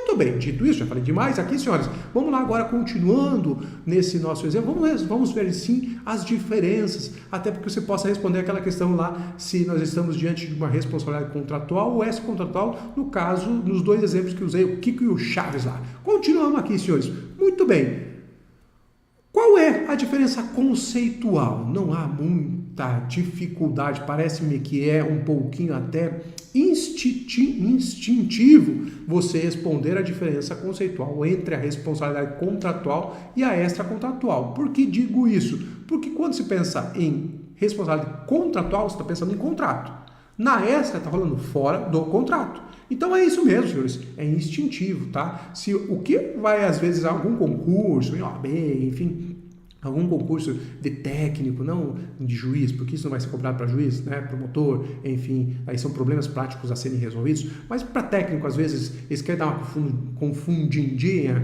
Muito bem, dito isso, já falei demais aqui, senhores. Vamos lá agora, continuando nesse nosso exemplo, vamos ver sim as diferenças, até porque você possa responder aquela questão lá, se nós estamos diante de uma responsabilidade contratual ou extracontratual, no caso, nos dois exemplos que usei, o Kiko e o Chaves lá. Continuamos aqui, senhores. Muito bem. Qual é a diferença conceitual? Não há muita dificuldade, parece-me que é um pouquinho até instintivo você responder a diferença conceitual entre a responsabilidade contratual e a extracontratual. Por que digo isso? Porque quando se pensa em responsabilidade contratual, você está pensando em contrato. Na extra, está falando fora do contrato. Então é isso mesmo, senhores, é instintivo, tá? Se o que vai, às vezes, a algum concurso, em OAB, enfim, algum concurso de técnico, não de juiz, porque isso não vai ser cobrado para juiz, né, promotor, enfim, aí são problemas práticos a serem resolvidos, mas para técnico, às vezes, eles querem dar uma confundidinha,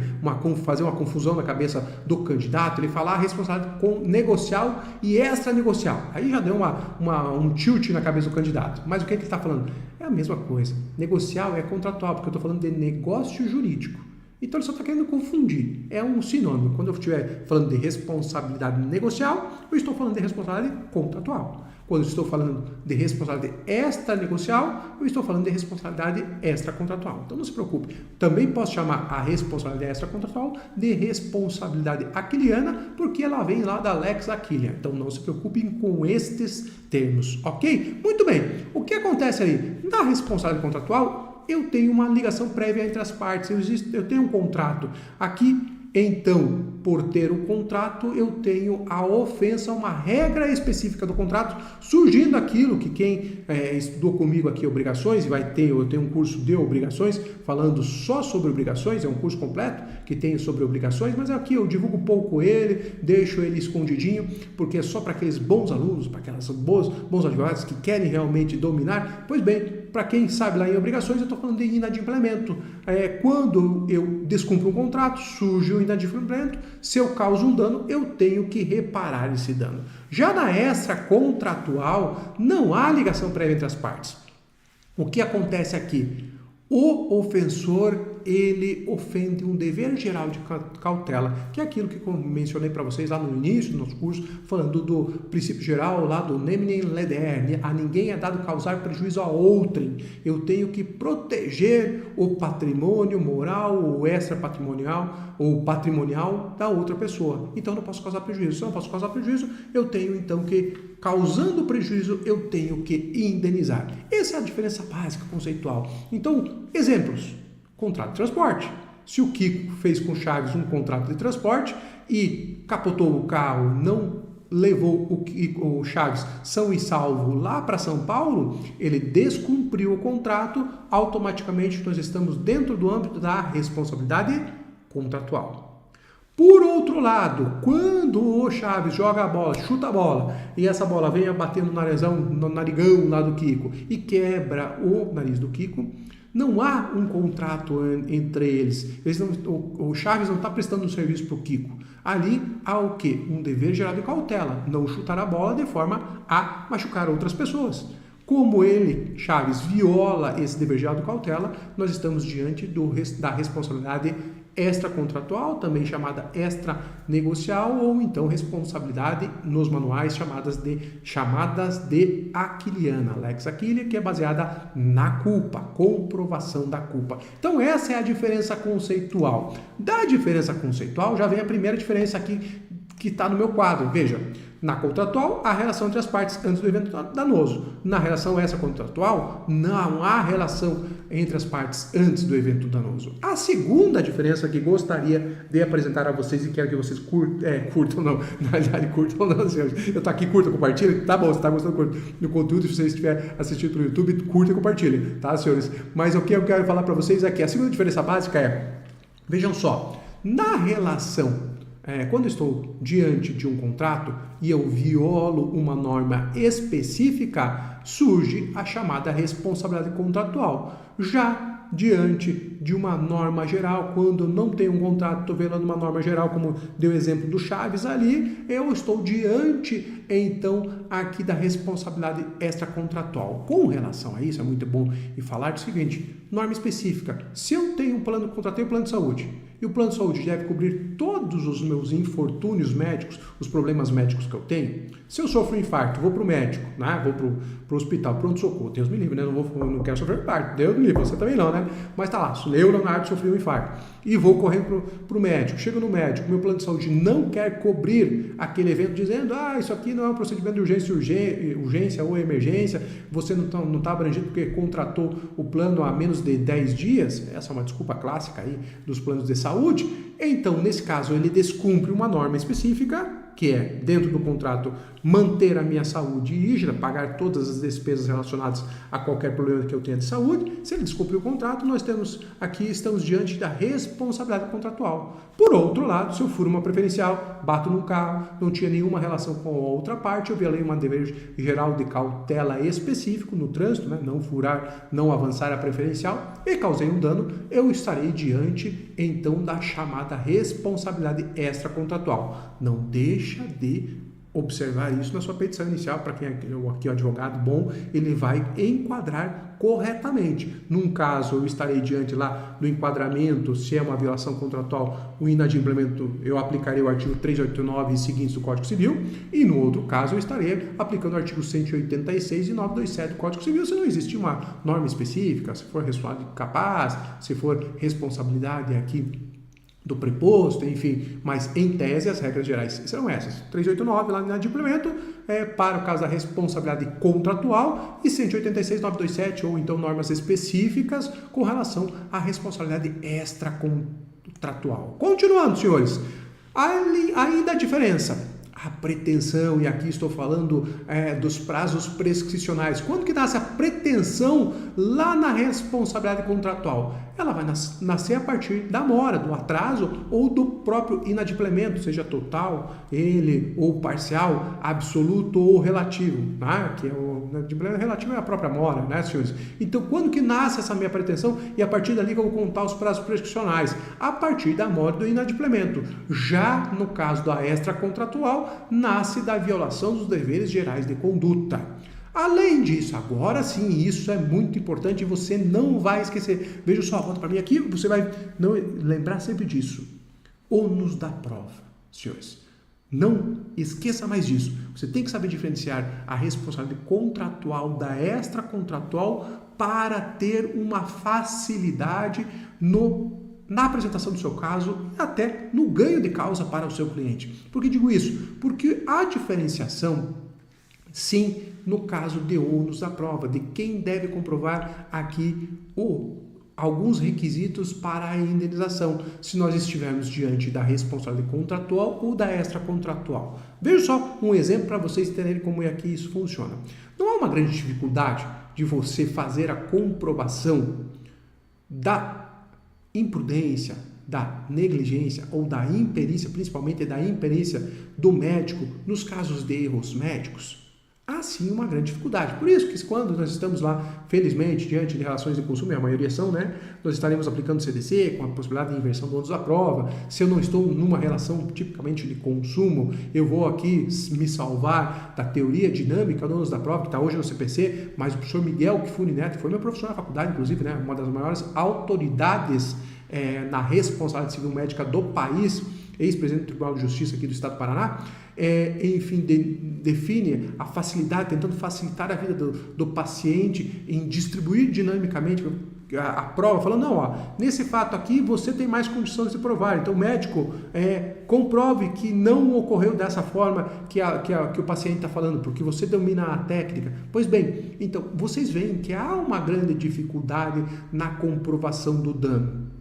fazer uma confusão na cabeça do candidato, ele falar responsabilidade negocial e extranegocial, aí já deu um tilt na cabeça do candidato, mas o que ele está falando? É a mesma coisa, negocial é contratual, porque eu estou falando de negócio jurídico. Então ele só está querendo confundir. É um sinônimo. Quando eu estiver falando de responsabilidade negocial, eu estou falando de responsabilidade contratual. Quando eu estou falando de responsabilidade extranegocial, eu estou falando de responsabilidade extracontratual. Então não se preocupe. Também posso chamar a responsabilidade extracontratual de responsabilidade aquiliana, porque ela vem lá da Lex Aquilia. Então não se preocupem com estes termos, ok? Muito bem. O que acontece aí? Na responsabilidade contratual, eu tenho uma ligação prévia entre as partes, eu tenho um contrato. Aqui, então, por ter o contrato, eu tenho a ofensa, uma regra específica do contrato, surgindo aquilo que quem estudou comigo aqui obrigações, eu tenho um curso de obrigações, falando só sobre obrigações, é um curso completo que tem sobre obrigações, mas aqui eu divulgo pouco ele, deixo ele escondidinho, porque é só para aqueles bons alunos, para aquelas bons advogados que querem realmente dominar. Pois bem, para quem sabe lá em obrigações, eu estou falando de inadimplemento. Quando eu descumpro um contrato, surge o inadimplemento, se eu causo um dano, eu tenho que reparar esse dano. Já na extracontratual, não há ligação prévia entre as partes. O que acontece aqui? O ofensor, ele ofende um dever geral de cautela, que é aquilo que eu mencionei para vocês lá no início do nosso curso, falando do princípio geral lá do neminem leder, a ninguém é dado causar prejuízo a outrem. Eu tenho que proteger o patrimônio moral ou extrapatrimonial ou patrimonial da outra pessoa. Então eu não posso causar prejuízo. Se eu não posso causar prejuízo, eu tenho então que, causando prejuízo, eu tenho que indenizar. Essa é a diferença básica conceitual. Então, exemplos. Contrato de transporte. Se o Kiko fez com o Chaves um contrato de transporte e capotou o carro, não levou o Chaves são e salvo lá para São Paulo, ele descumpriu o contrato, automaticamente nós estamos dentro do âmbito da responsabilidade contratual. Por outro lado, quando o Chaves joga a bola, chuta a bola, e essa bola vem bater no narigão lá do Kiko e quebra o nariz do Kiko, não há um contrato entre eles. O Chaves não está prestando um serviço para o Kiko. Ali há o quê? Um dever geral de cautela. Não chutar a bola de forma a machucar outras pessoas. Como ele, Chaves, viola esse dever geral de cautela, nós estamos diante da responsabilidade extracontratual, também chamada extranegocial, ou então responsabilidade nos manuais chamadas de aquiliana, Lex Aquilia, que é baseada na culpa, comprovação da culpa. Então essa é a diferença conceitual. Da diferença conceitual já vem a primeira diferença aqui que está no meu quadro. Veja, na contratual, a relação entre as partes antes do evento danoso. Na relação extracontratual, não há relação entre as partes antes do evento danoso. A segunda diferença que gostaria de apresentar a vocês e quero que vocês curtam, não, na verdade curtam não, senhores. Eu estou aqui, curta, compartilha, tá bom, você está gostando do conteúdo, se você estiver assistindo pelo YouTube, curta e compartilha, tá, senhores? Mas o que eu quero falar para vocês é que a segunda diferença básica é, vejam só, na relação quando eu estou diante de um contrato e eu violo uma norma específica, surge a chamada responsabilidade contratual. Já diante de uma norma geral. Quando eu não tenho um contrato, estou vendo uma norma geral, como deu o exemplo do Chaves ali, eu estou diante, então, aqui da responsabilidade extracontratual. Com relação a isso, é muito bom e falar do seguinte, norma específica. Se eu tenho um plano, contratei um plano de saúde, e o plano de saúde deve cobrir todos os meus infortúnios médicos, os problemas médicos que eu tenho. Se eu sofro um infarto, vou para o médico, né? Vou para o hospital, pronto-socorro, Deus me livre, né? Não quero sofrer um infarto, Deus me livre, você também não, né? Mas tá lá, eu, Leonardo, sofri um infarto e vou correndo para o médico. Chego no médico, meu plano de saúde não quer cobrir aquele evento dizendo, isso aqui não é um procedimento de urgência ou emergência, você não está abrangido porque contratou o plano há menos de 10 dias, essa é uma desculpa clássica aí dos planos de saúde. Então, nesse caso, ele descumpre uma norma específica, que é, dentro do contrato, manter a minha saúde rígida, pagar todas as despesas relacionadas a qualquer problema que eu tenha de saúde. Se ele descumprir o contrato, nós estamos diante da responsabilidade contratual. Por outro lado, se eu furo uma preferencial, bato no carro, não tinha nenhuma relação com a outra parte, eu violei um dever geral de cautela específico no trânsito, né? Não furar, não avançar a preferencial, e causei um dano, eu estarei diante, então, da chamada responsabilidade extracontratual. Não deixa de observar isso na sua petição inicial. Para quem aqui é um advogado bom, ele vai enquadrar corretamente. Num caso, eu estarei diante lá do enquadramento, se é uma violação contratual, o inadimplemento, eu aplicarei o artigo 389 e seguintes do Código Civil, e no outro caso, eu estarei aplicando o artigo 186 e 927 do Código Civil, se não existe uma norma específica, se for responsabilidade capaz, se for responsabilidade aqui do preposto, enfim, mas em tese as regras gerais serão essas. 389 lá no inadimplemento para o caso da responsabilidade contratual e 186.927 ou então normas específicas com relação à responsabilidade extracontratual. Continuando, senhores, ainda a diferença. A pretensão, e aqui estou falando dos prazos prescricionais. Quando que nasce a pretensão lá na responsabilidade contratual? Ela vai nascer a partir da mora, do atraso ou do próprio inadimplemento, seja total, ele ou parcial, absoluto ou relativo, né? Que é o inadimplemento relativo é a própria mora, né, senhores? Então, quando que nasce essa minha pretensão? E a partir dali que eu vou contar os prazos prescricionais, a partir da mora do inadimplemento. Já no caso da extracontratual, nasce da violação dos deveres gerais de conduta. Além disso, agora sim, isso é muito importante e você não vai esquecer. Veja só, volta para mim aqui, você vai não lembrar sempre disso. Ônus da prova, senhores. Não esqueça mais disso. Você tem que saber diferenciar a responsabilidade contratual da extracontratual para ter uma facilidade na apresentação do seu caso e até no ganho de causa para o seu cliente. Por que digo isso? Porque a diferenciação, sim, no caso de ônus da prova, de quem deve comprovar aqui alguns requisitos para a indenização, se nós estivermos diante da responsabilidade contratual ou da extracontratual. Veja só um exemplo para vocês terem como é que isso funciona. Não há uma grande dificuldade de você fazer a comprovação da imprudência, da negligência ou da imperícia, principalmente da imperícia do médico nos casos de erros médicos? Há sim uma grande dificuldade. Por isso que quando nós estamos lá, felizmente, diante de relações de consumo, e a maioria são, né? Nós estaremos aplicando o CDC com a possibilidade de inversão do ônus da prova. Se eu não estou numa relação tipicamente de consumo, eu vou aqui me salvar da teoria dinâmica do ônus da prova, que está hoje no CPC, mas o professor Miguel Kifune Neto, que foi meu professor na faculdade, inclusive, né? Uma das maiores autoridades na responsabilidade civil médica do país, ex-presidente do Tribunal de Justiça aqui do Estado do Paraná, enfim, define a facilidade, tentando facilitar a vida do paciente em distribuir dinamicamente a prova, falando, não, nesse fato aqui você tem mais condições de provar, então o médico comprove que não ocorreu dessa forma que o paciente está falando, porque você domina a técnica. Pois bem, então vocês veem que há uma grande dificuldade na comprovação do dano.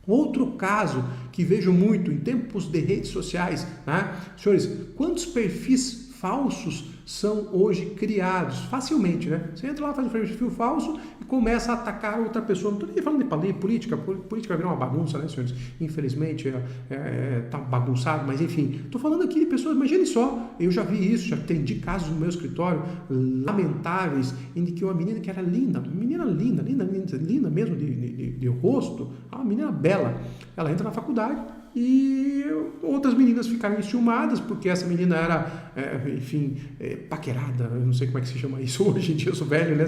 Outro caso que vejo muito em tempos de redes sociais, né? Senhores, quantos perfis falsos são hoje criados facilmente, né? Você entra lá, faz um perfil falso e começa a atacar outra pessoa. Não estou nem falando de política, política vai virar uma bagunça, né, senhores? Infelizmente, tá bagunçado, mas enfim. Estou falando aqui de pessoas, imagine só, eu já vi isso, já atendi casos no meu escritório lamentáveis, em que uma menina que era linda, menina linda mesmo de rosto, uma menina bela, ela entra na faculdade, e outras meninas ficaram enciumadas porque essa menina era, paquerada, eu não sei como é que se chama isso hoje em dia, eu sou velho, né?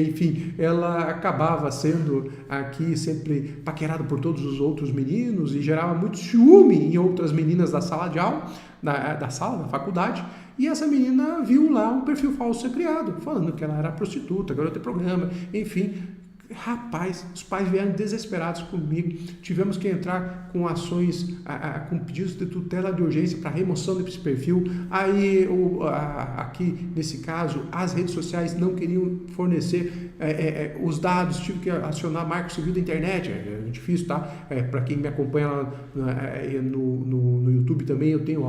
Enfim, ela acabava sendo aqui sempre paquerada por todos os outros meninos e gerava muito ciúme em outras meninas da sala de aula, da faculdade, e essa menina viu lá um perfil falso ser criado, falando que ela era prostituta, garota de programa, enfim. Rapaz, os pais vieram desesperados comigo, tivemos que entrar com ações, com pedidos de tutela de urgência para remoção desse perfil. Aí, aqui nesse caso, as redes sociais não queriam fornecer os dados, tive que acionar Marco Civil da internet, é difícil, tá? Para quem me acompanha lá no YouTube também, eu tenho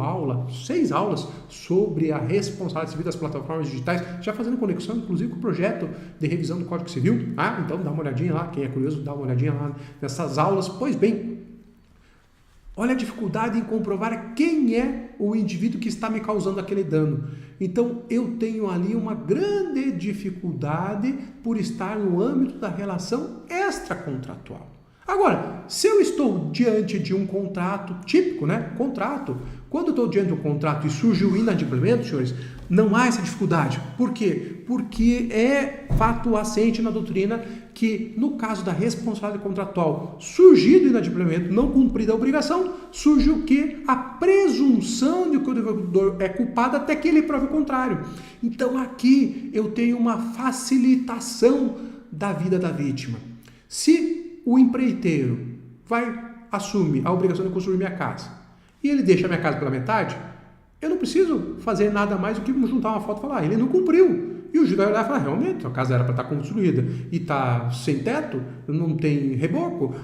6 aulas sobre a responsabilidade civil das plataformas digitais, já fazendo conexão, inclusive, com o projeto de revisão do Código Civil, então dá uma olhadinha lá, quem é curioso, dá uma olhadinha lá nessas aulas. Pois bem, olha a dificuldade em comprovar quem é o indivíduo que está me causando aquele dano. Então, eu tenho ali uma grande dificuldade por estar no âmbito da relação extracontratual. Agora, se eu estou diante de um contrato típico, né? Contrato. Quando eu estou diante de um contrato e surge o inadimplemento, senhores, não há essa dificuldade. Por quê? Porque é fato assente na doutrina que, no caso da responsabilidade contratual, surgido o inadimplemento, não cumprida a obrigação, surge o quê? A presunção de que o devedor é culpado até que ele prove o contrário. Então, aqui eu tenho uma facilitação da vida da vítima. Se o empreiteiro assume a obrigação de construir minha casa e ele deixa a minha casa pela metade, eu não preciso fazer nada mais do que juntar uma foto e falar, ele não cumpriu. E o juiz vai olhar e falar, realmente, a casa era para estar construída e está sem teto, não tem reboco,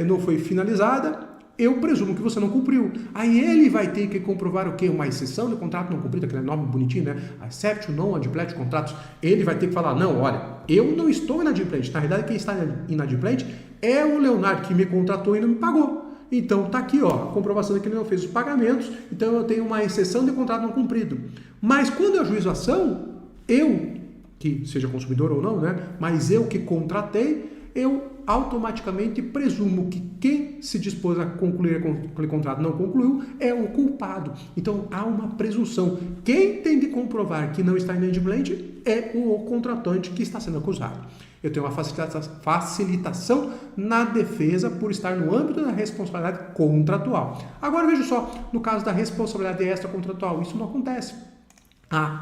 não foi finalizada, eu presumo que você não cumpriu. Aí ele vai ter que comprovar o quê? Uma exceção de contrato não cumprido, aquele nome bonitinho, né? Exception non adimplente contratos. Ele vai ter que falar, não, olha, eu não estou inadimplente. Na realidade, quem está inadimplente é o Leonardo que me contratou e não me pagou. Então, está aqui, ó, a comprovação de que ele não fez os pagamentos, então eu tenho uma exceção de contrato não cumprido. Mas quando eu ajuizo a ação, eu, que seja consumidor ou não, né? Mas eu que contratei, eu automaticamente presumo que quem se dispôs a concluir aquele contrato não concluiu é o culpado. Então, há uma presunção. Quem tem que comprovar que não está inadimplente é o contratante que está sendo acusado. Eu tenho uma facilitação na defesa por estar no âmbito da responsabilidade contratual. Agora, veja só, no caso da responsabilidade extracontratual, isso não acontece.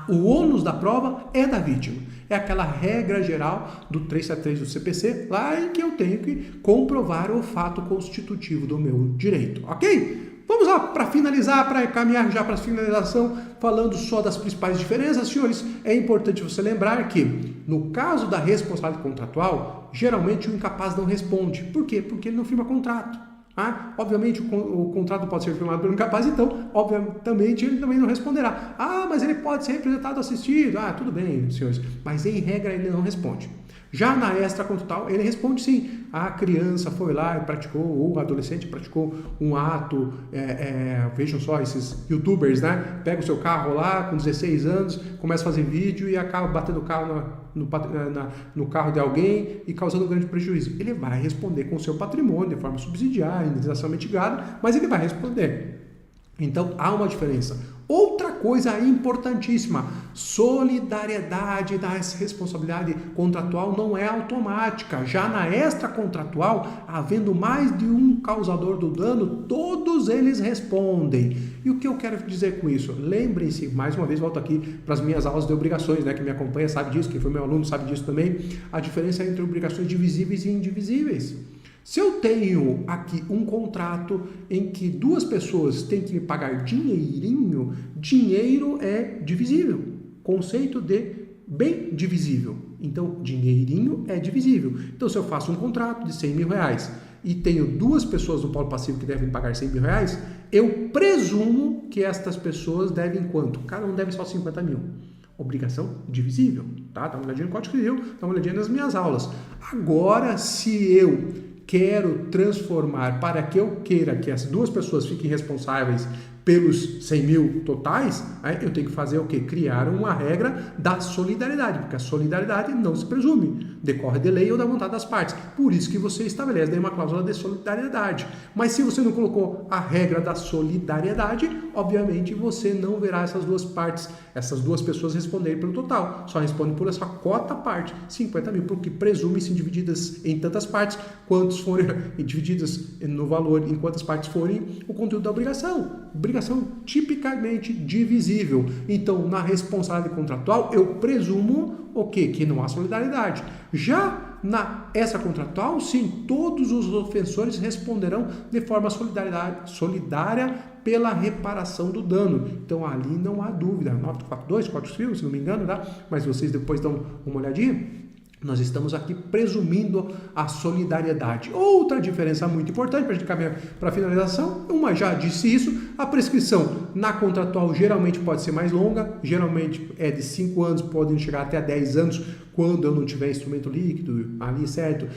O ônus da prova é da vítima. É aquela regra geral do 373 do CPC, lá em que eu tenho que comprovar o fato constitutivo do meu direito, ok? Vamos lá, para finalizar, para caminhar já para a finalização, falando só das principais diferenças, senhores, é importante você lembrar que, no caso da responsabilidade contratual, geralmente o incapaz não responde. Por quê? Porque ele não firma contrato. Obviamente o contrato pode ser firmado pelo incapaz, então, obviamente, ele também não responderá. Mas ele pode ser representado ou assistido. Tudo bem, senhores, mas em regra ele não responde. Já na extracontratual, ele responde sim. A criança foi lá e praticou, ou o adolescente praticou um ato, vejam só esses youtubers, né? Pega o seu carro lá com 16 anos, começa a fazer vídeo e acaba batendo o carro no carro de alguém e causando um grande prejuízo. Ele vai responder com o seu patrimônio, de forma subsidiária, indenização mitigada, mas ele vai responder. Então, há uma diferença. Outra coisa importantíssima, solidariedade da responsabilidade contratual não é automática. Já na extracontratual, havendo mais de um causador do dano, todos eles respondem. E o que eu quero dizer com isso? Lembrem-se, mais uma vez volto aqui para as minhas aulas de obrigações, né? Quem me acompanha sabe disso, quem foi meu aluno sabe disso também. A diferença entre obrigações divisíveis e indivisíveis. Se eu tenho aqui um contrato em que duas pessoas têm que me pagar dinheirinho, dinheiro é divisível. Conceito de bem divisível. Então, dinheirinho é divisível. Então, se eu faço um contrato de 100 mil reais e tenho 2 pessoas no polo passivo que devem pagar 100 mil reais, eu presumo que estas pessoas devem quanto? Cada um deve só 50 mil. Obrigação divisível, tá? Dá uma olhadinha no Código Civil, dá uma olhadinha nas minhas aulas. Agora, se eu quero transformar para que eu queira que as 2 pessoas fiquem responsáveis pelos 100 mil totais, eu tenho que fazer o quê? Criar uma regra da solidariedade, porque a solidariedade não se presume, decorre de lei ou da vontade das partes. Por isso que você estabelece daí uma cláusula de solidariedade. Mas se você não colocou a regra da solidariedade, obviamente você não verá essas 2 partes, essas 2 pessoas responderem pelo total. Só responde por essa cota parte, 50 mil, porque presume-se divididas em tantas partes, quantos forem divididas no valor, em quantas partes forem o conteúdo da obrigação. Obrigação tipicamente divisível. Então, na responsabilidade contratual, eu presumo o quê? Que não há solidariedade. Já na extracontratual, sim, todos os ofensores responderão de forma solidária pela reparação do dano. Então, ali não há dúvida. 942, Código Civil, se não me engano, tá? Mas vocês depois dão uma olhadinha. Nós estamos aqui presumindo a solidariedade. Outra diferença muito importante para a gente caminhar para a finalização, uma já disse isso, a prescrição na contratual geralmente pode ser mais longa, geralmente é de 5 anos, podem chegar até 10 anos, quando eu não tiver instrumento líquido ali, certo,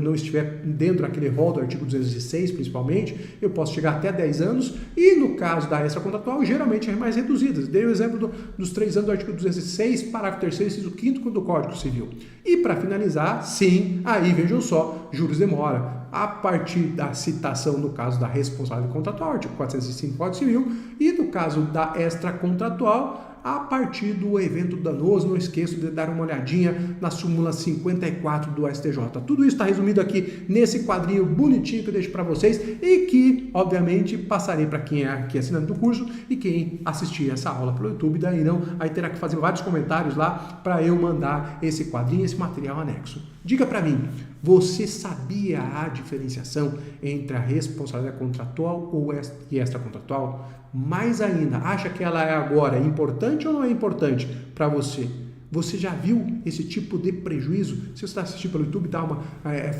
não estiver dentro daquele rol do artigo 206, principalmente, eu posso chegar até 10 anos, e no caso da extracontratual, geralmente é mais reduzida. Dei o exemplo dos 3 anos do artigo 206, parágrafo 3º, inciso 5º do Código Civil. E para finalizar, sim, aí vejam só, juros de mora. A partir da citação no caso da responsabilidade contratual, artigo 405 do Código Civil, e no caso da extracontratual, a partir do evento danoso. Não esqueço de dar uma olhadinha na súmula 54 do STJ. Tudo isso está resumido aqui nesse quadrinho bonitinho que eu deixo para vocês e que, obviamente, passarei para quem é aqui assinante do curso e quem assistir essa aula pelo YouTube. Daí não, aí terá que fazer vários comentários lá para eu mandar esse quadrinho, esse material anexo. Diga para mim, você sabia a diferenciação entre a responsabilidade contratual e extracontratual? Mais ainda, acha que ela é agora importante ou não é importante para você? Você já viu esse tipo de prejuízo? Se você está assistindo pelo YouTube,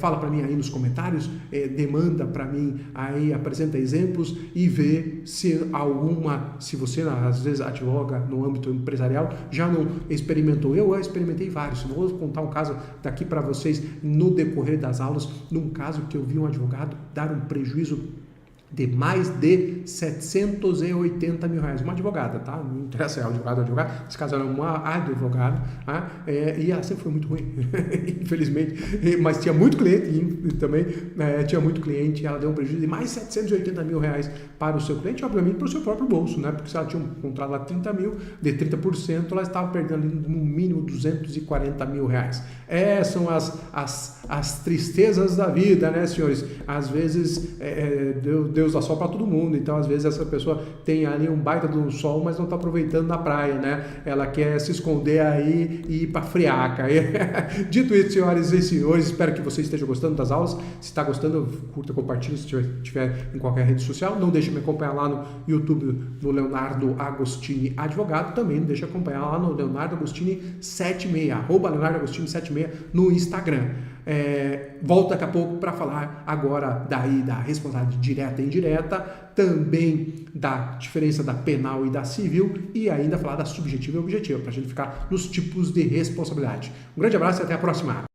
fala para mim aí nos comentários, demanda para mim aí, apresenta exemplos e vê se se você às vezes advoga no âmbito empresarial, já não experimentou. Eu experimentei vários. Vou contar um caso daqui para vocês no decorrer das aulas, num caso que eu vi um advogado dar um prejuízo de mais de 780 mil reais. Uma advogada, tá? Não interessa se é advogado ou advogado. Nesse caso era uma advogada, tá? E ela sempre foi muito ruim, infelizmente. Mas tinha muito cliente e também tinha muito cliente. Ela deu um prejuízo de mais de 780 mil reais para o seu cliente, obviamente para o seu próprio bolso, né? Porque se ela tinha um contrato lá de 30 mil, de 30%, ela estava perdendo ali no mínimo 240 mil reais. São as tristezas da vida, né, senhores? Às vezes, Deus dá sol para todo mundo, então às vezes essa pessoa tem ali um baita de um sol, mas não está aproveitando na praia, né? Ela quer se esconder aí e ir para friaca. Dito isso, senhoras e senhores, espero que você esteja gostando das aulas. Se está gostando, curta, compartilha se estiver em qualquer rede social. Não deixe de me acompanhar lá no YouTube, no Leonardo Agostini Advogado. Também não deixe de acompanhar lá no Leonardo Agostini 76, @Leonardo Agostini 76 no Instagram. Volto daqui a pouco para falar agora daí da responsabilidade direta e indireta, também da diferença da penal e da civil e ainda falar da subjetiva e objetiva, para a gente ficar nos tipos de responsabilidade. Um grande abraço e até a próxima!